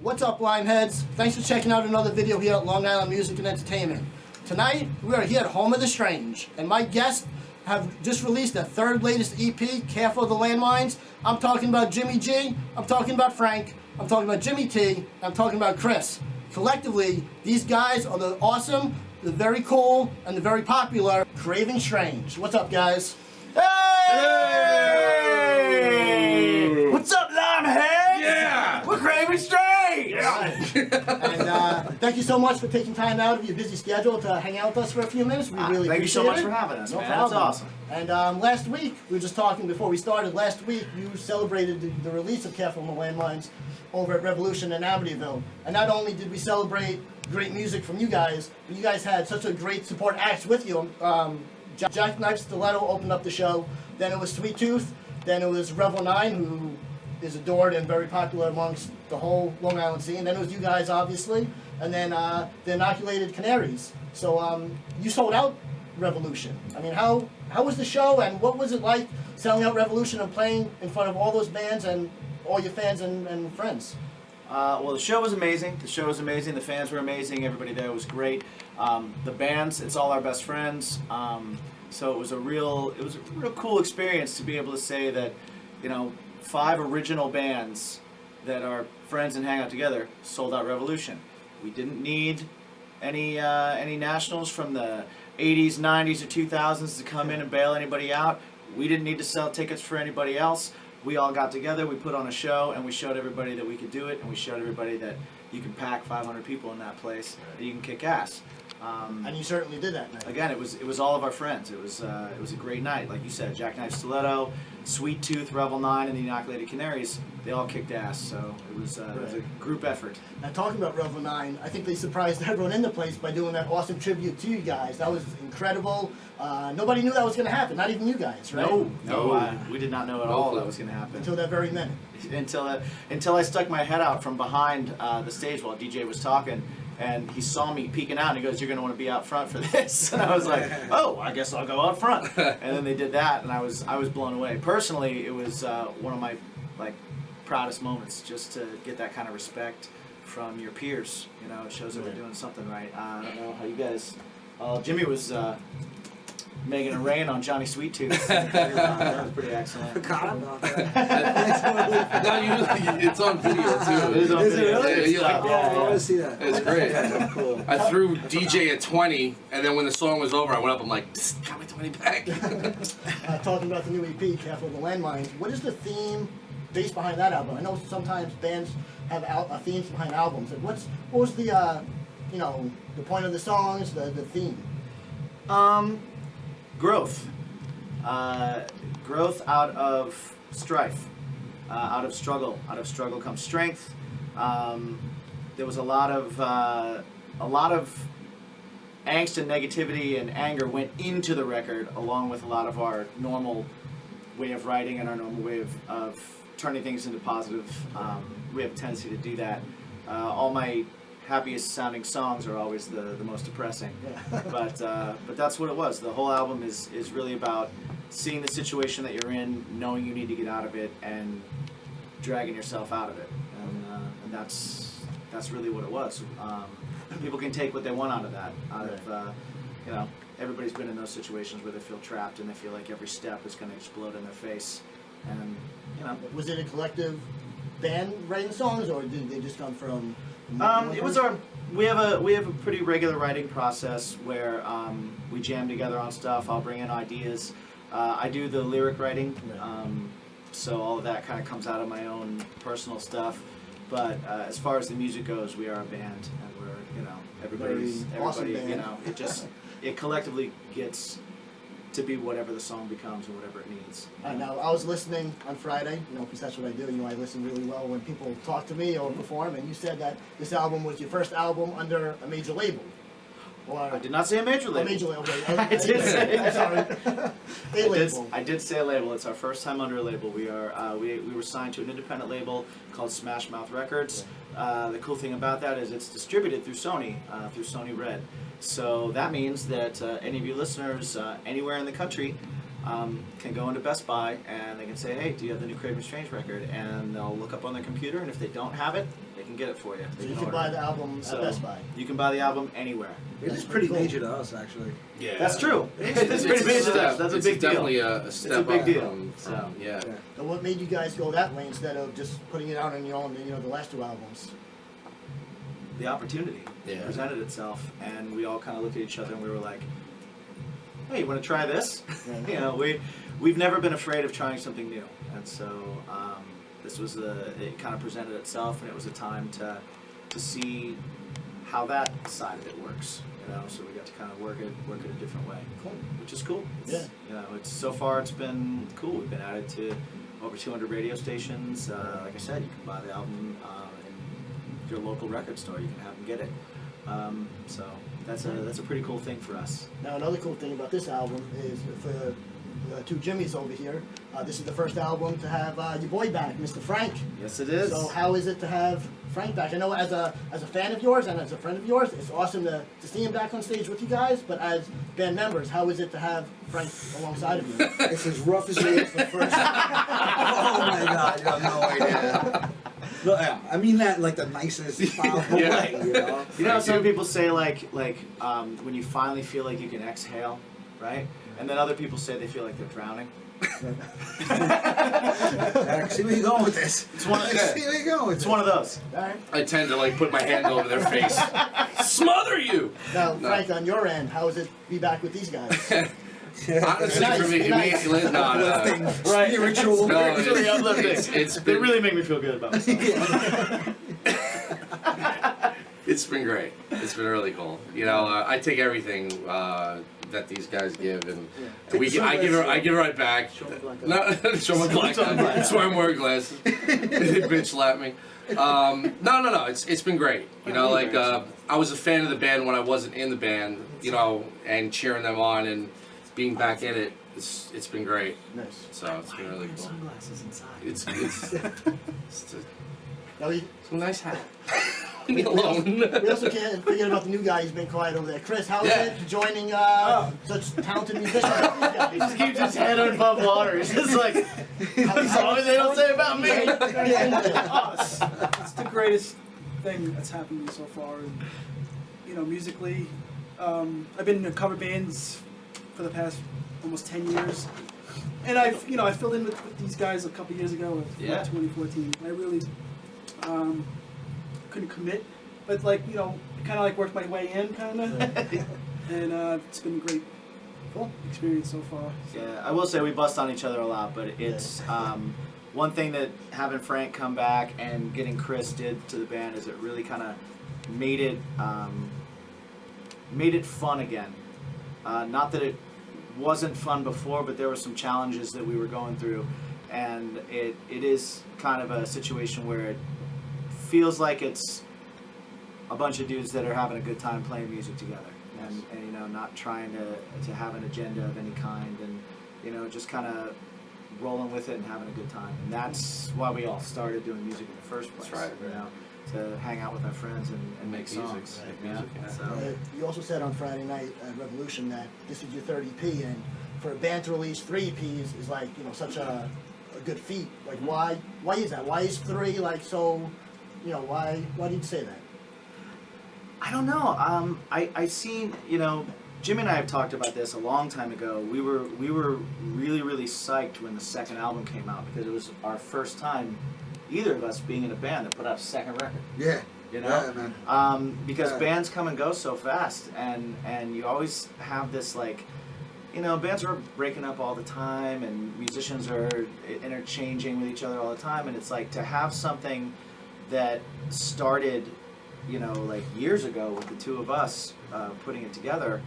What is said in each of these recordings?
What's up, Limeheads? Thanks for checking out another video here at Long Island Music and Entertainment. Tonight, we are here at Home of the Strange, and my guests have just released their third latest EP, Careful of the Landmines. I'm talking about Jimmy G, I'm talking about Frank, I'm talking about Jimmy T, I'm talking about Chris. Collectively, these guys are the awesome, the very cool, and the very popular Craving Strange. What's up, guys? Hey! What's up, Limeheads? Yeah! We're Craving Strange! Yeah. And thank you so much for taking time out of your busy schedule to hang out with us for a few minutes. We really Thank you so appreciate much it. for having us, No man. problem. That's awesome. And last week, we were just talking before we started, last week you celebrated the release of Careful of the Landmines over at Revolution in Amityville. And not only did we celebrate great music from you guys, but you guys had such a great support act with you. Jackknife Stiletto opened up the show, then it was Sweet Tooth, then it was Revel 9, who is adored and very popular amongst the whole Long Island scene, then it was you guys, obviously, and then the Inoculated Canaries. So you sold out Revolution. I mean, how was the show, and what was it like selling out Revolution and playing in front of all those bands and all your fans and friends? Well, the show was amazing. The show was amazing. The fans were amazing. Everybody there was great. The bands, it's all our best friends. So it was a real cool experience to be able to say that, you know, 5 original bands that are friends and hang out together sold out Revolution. We didn't need any nationals from the 80s, 90s, or 2000s to come in and bail anybody out. We didn't need to sell tickets for anybody else. We all got together, we put on a show, and we showed everybody that we could do it, and we showed everybody that you can pack 500 people in that place, that you can kick ass. And you certainly did that night. Again, it was all of our friends. It was a great night, like you said. Jackknife Stiletto, Sweet Tooth, Revel 9, and the Inoculated Canaries, they all kicked ass. So it was a group effort. Now, talking about Revel 9, I think they surprised everyone in the place by doing that awesome tribute to you guys. That was incredible. Nobody knew that was going to happen, not even you guys, right? No, we did not know at all that was going to happen. Until that very minute. Until I stuck my head out from behind the stage while DJ was talking, and he saw me peeking out, and he goes, "You're going to want to be out front for this." And I was like, "Oh, I guess I'll go out front." And then they did that, and I was blown away. Personally, it was one of my proudest moments, just to get that kind of respect from your peers. You know, it shows that we're doing something right. I don't know how you guys. Jimmy was making it rain on Johnny Sweet Tooth. That was pretty excellent. It's on video too. It is on video. Really? Yeah, I want to see that. It's great. Yeah, cool. I threw DJ at 20, and then when the song was over, I went up. I'm like, got my 20 back. Talking about the new EP, Careful of the Landmines, what is the theme based behind that album? I know sometimes bands have themes behind albums. Like what was the the point of the songs, the theme? Growth. Growth out of strife, out of struggle. Out of struggle comes strength. There was a lot of angst and negativity and anger went into the record, along with a lot of our normal way of writing and our normal way of turning things into positive. We have a tendency to do that. All my happiest sounding songs are always the most depressing, but that's what it was. The whole album is really about seeing the situation that you're in, knowing you need to get out of it, and dragging yourself out of it, and that's really what it was. People can take what they want out of that. Everybody's been in those situations where they feel trapped and they feel like every step is going to explode in their face, and Was it a collective band writing songs, or did they just come from? It was we have a pretty regular writing process where we jam together on stuff. I'll bring in ideas. I do the lyric writing, so all of that kind of comes out of my own everybody's as far as the music goes, we are a band, and we're everybody, awesome band. It collectively gets to be whatever the song becomes or whatever it needs. Now, I was listening on Friday, because that's what I do. I listen really well when people talk to me or perform, and you said that this album was your first album under a major label. Or I did not say a major label. A major label. I did say. I'm sorry. A label. I did say a label. It's our first time under a label. We were signed to an independent label called Smash Mouth Records. The cool thing about that is it's distributed through Sony Red. So that means that any of you listeners anywhere in the country can go into Best Buy and they can say, hey, do you have the new Craving Strange record? And they'll look up on their computer, and if they don't have it, they can get it for you. So you can buy the album at Best Buy. You can buy the album anywhere. It is pretty major to us, actually. Yeah. That's true. It's a pretty major to step. us. That's a It's big deal. definitely a step big up deal. from yeah. So what made you guys go that way instead of just putting it out on your own, the last two albums? The opportunity Yeah. presented itself, and we all kind of looked at each other and we were like, hey, you want to try this? We've never been afraid of trying something new, and so this was it kind of presented itself, and it was a time to see how that side of it works, so we got to kind of work it a different way, Cool. which is cool. Yeah. It's so far it's been cool. We've been added to over 200 radio stations. Like I said, you can buy the album in your local record store. You can have them get it. So that's a pretty cool thing for us. Now another cool thing about this album is for the two Jimmys over here, this is the first album to have your boy back, Mr. Frank. Yes, it is. So how is it to have Frank back? I know as a fan of yours and as a friend of yours, it's awesome to see him back on stage with you guys, but as band members, how is it to have Frank alongside of you? It's as rough as it is the first. Oh my God, you have no idea. No, yeah, I mean that like the nicest possible way, You know, some people say like when you finally feel like you can exhale, right? And then other people say they feel like they're drowning. See where you going with this? It's one of See where you going with It's one of those. All right. I tend to put my hand over their face, smother you. Now, Frank, on your end, how is it to be back with these guys? Honestly, Nice, for me, nice. uplifting, Right. spiritual. No, It's really uplifting. it's They been, really make me feel good about myself. it's been great. It's been really cool. I take everything that these guys give, and I give it right back. No, show my black. That's why I'm wearing glasses. Bitch slapped me. No. It's been great. I was a fan of the band when I wasn't in the band. And cheering them on and being back in it. It's been great. Nice. So it's been really cool. Sunglasses inside. It's Now, a nice hat. Leave me alone. we also can't forget about the new guy who's been quiet over there. Chris, how is it joining such talented musicians like He these just guys? keeps his head above water. He's just like, that's all they don't say about me. Us. It's the greatest thing that's happened to me so far. And, musically, I've been in cover bands for the past almost 10 years. And I filled in with these guys a couple years ago with 2014. I really couldn't commit, but kind of worked my way in, kind of. And it's been a great experience so far. So. Yeah, I will say we bust on each other a lot, but it's one thing that having Frank come back and getting Chris did to the band is it really kind of made it fun again. Not that it wasn't fun before, but there were some challenges that we were going through, and it is kind of a situation where it feels like it's a bunch of dudes that are having a good time playing music together, and not trying to have an agenda of any kind, and just kind of rolling with it and having a good time. And that's why we all started doing music in the first place. That's right. To hang out with our friends and make music. songs. Make music, yeah. So. You also said on Friday night at Revolution that this is your third EP, and for a band to release 3 EPs is such a good feat. Like, why is that? Why is 3 so? Why did you say that? I don't know. I seen Jimmy and I have talked about this a long time ago. We were really psyched when the second album came out because it was our first time, either of us being in a band that put out a second record. Yeah. Yeah, man. Because bands come and go so fast, and you always have this bands are breaking up all the time, and musicians are interchanging with each other all the time, and it's like to have something that started, years ago with the two of us putting it together,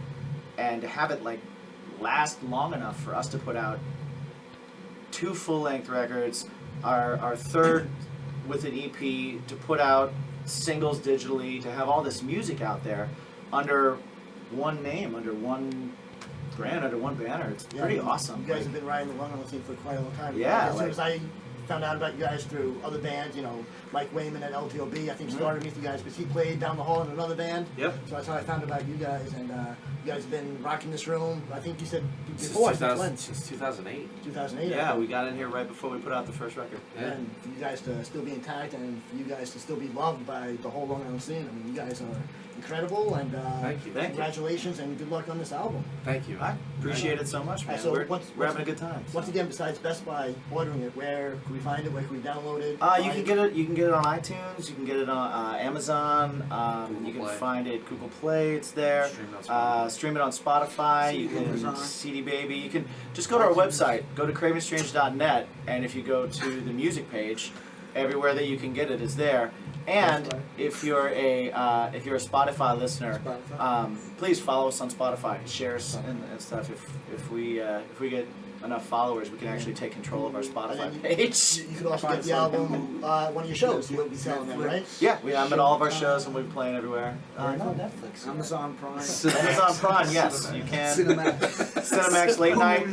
and to have it last long enough for us to put out 2 full-length records, our third with an EP, to put out singles digitally, to have all this music out there under one name, under one brand, under one banner. It's pretty awesome. You guys have been riding the Landmines thing for quite a long time. Yeah, As soon as I found out about you guys through other bands, Mike Wayman at LTOB. I think started with you guys because he played down the hall in another band. Yep. So that's how I found about you guys, and you guys have been rocking this room. I think you said before. Since 2008. 2008. Yeah, we got in here right before we put out the first record. Yeah. And for you guys to still be intact, and for you guys to still be loved by the whole Long Island scene. I mean, you guys are incredible, and Thank you. congratulations and good luck on this album. Thank you. I appreciate it so much, man. So we're having a good time. Once again, besides Best Buy ordering it, where can we find it? Where can we download it? You can get it. You can get it on iTunes. You can get it on Amazon. You can Play. find it Google Play. It's there. Stream it on Spotify. You can CD Baby. You can just go to our website. Go to cravingstrange.net, and if you go to the music page, everywhere that you can get it is there. And if you're a Spotify listener, please follow us on Spotify. Share us and stuff. If we get enough followers, we can actually take control of our Spotify page. You can also get the album one of your shows. You'll be selling them, right? Yeah, I'm at all of our shows and we'll be playing everywhere. No, Netflix. Amazon Prime. Amazon Prime, yes, you can. Cinemax. Cinemax late night.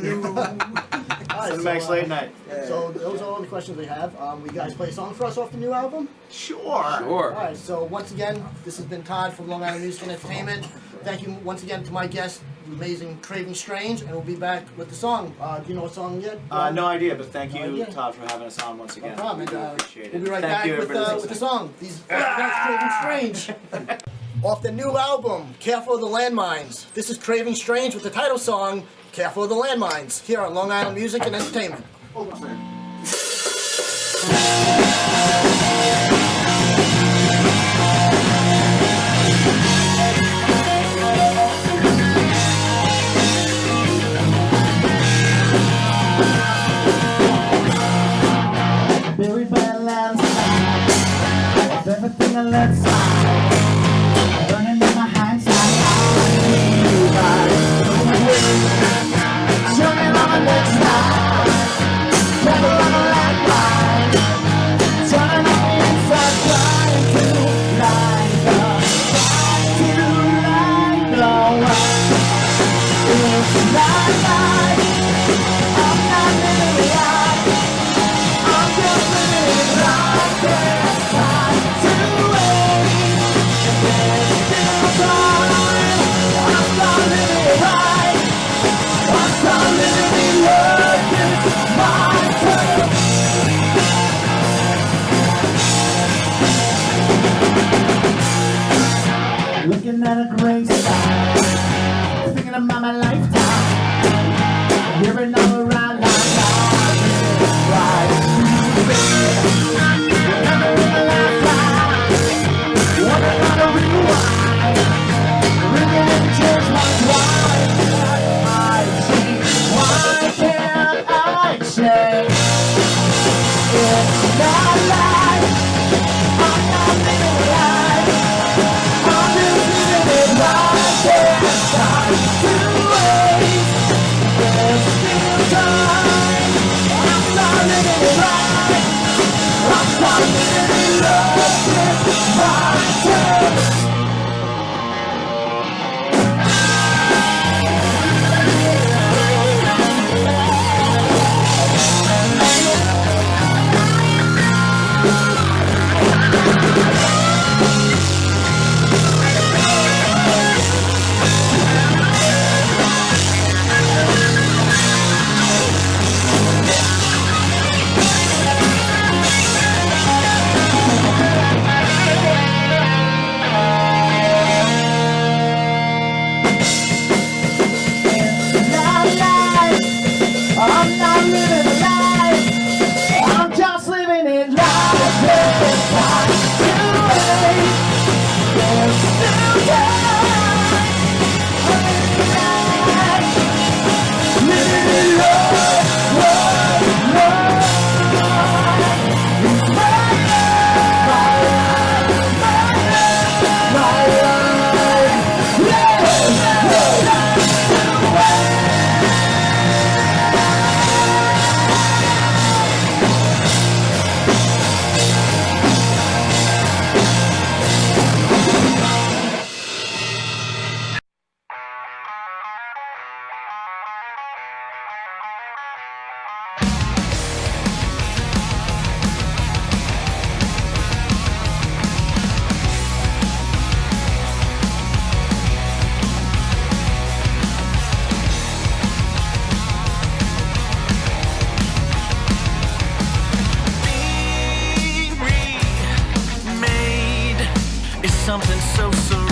Cinemax late night. So those are all the questions we have. Will you guys play a song for us off the new album? Sure. Sure. All right. So once again, this has been Todd from Long Island Music and Entertainment. Thank you once again to my guest, the amazing Craving Strange, and we'll be back with the song. Do you know what song yet? No idea, but thank No you, idea. Todd, for having us on once again. No problem. We really And, appreciate it. we'll be right Thank back you, with everybody the listening. song. That's Craving Strange. Off the new album, Careful of the Landmines. This is Craving Strange with the title song, Careful of the Landmines, here on Long Island Music and Entertainment. Buried by a landslide of everything I let slide, burning in my hindsight. Turning on my next side, travel on a landmine, turning on the inside, trying to light the way. It's not like I'm not living life. I'm just living like there's time to wait. There's still time. I'm not living right. I'm not living worth it's my turn. Looking at a gray sky, thinking about my lifetime, hearing all around like I'm just living it right. There's time to wait. something so surreal.